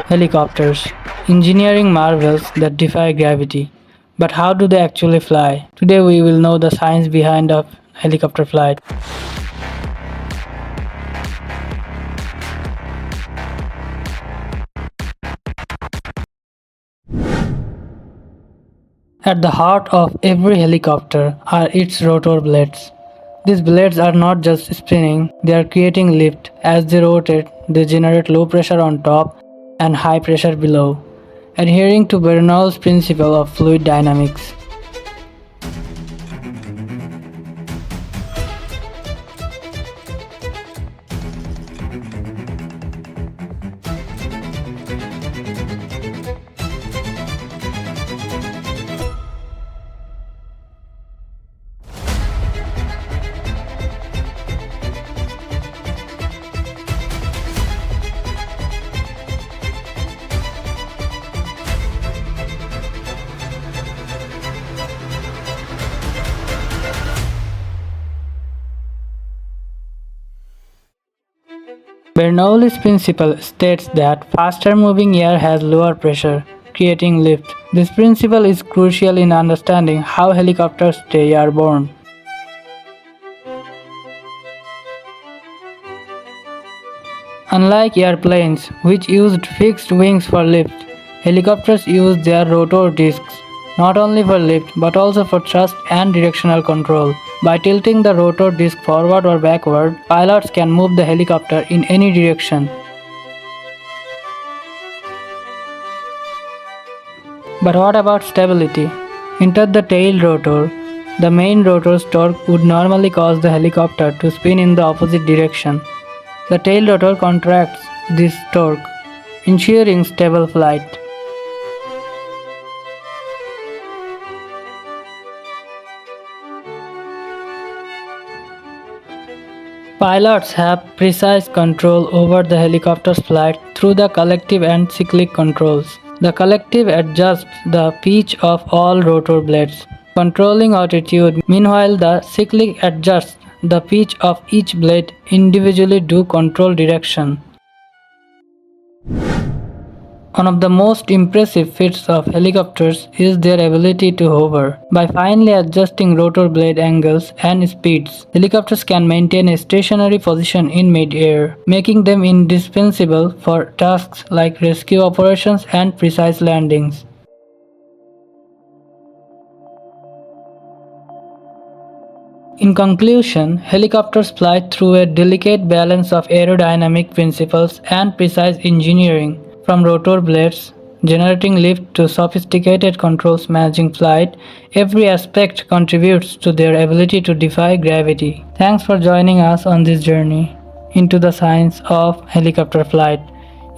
Helicopters, engineering marvels that defy gravity. But how do they actually fly? Today we will know the science behind a helicopter flight. At the heart of every helicopter are its rotor blades. These blades are not just spinning, they are creating lift. As they rotate, they generate low pressure on top and high pressure below, adhering to Bernoulli's principle of fluid dynamics. Bernoulli's principle states that faster moving air has lower pressure, creating lift. This principle is crucial in understanding how helicopters stay airborne. Unlike airplanes, which used fixed wings for lift, helicopters use their rotor discs not only for lift but also for thrust and directional control. By tilting the rotor disc forward or backward, pilots can move the helicopter in any direction. But what about stability? Enter the tail rotor. The main rotor's torque would normally cause the helicopter to spin in the opposite direction. The tail rotor contracts this torque, ensuring stable flight. Pilots have precise control over the helicopter's flight through the collective and cyclic controls. The collective adjusts the pitch of all rotor blades, controlling altitude. Meanwhile, the cyclic adjusts the pitch of each blade individually to control direction. One of the most impressive feats of helicopters is their ability to hover. By finely adjusting rotor blade angles and speeds, helicopters can maintain a stationary position in mid-air, making them indispensable for tasks like rescue operations and precise landings. In conclusion, helicopters fly through a delicate balance of aerodynamic principles and precise engineering. From rotor blades generating lift to sophisticated controls managing flight, every aspect contributes to their ability to defy gravity. Thanks for joining us on this journey into the science of helicopter flight.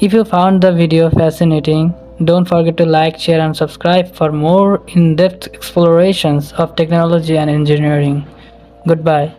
If you found the video fascinating, don't forget to like, share and subscribe for more in-depth explorations of technology and engineering. Goodbye.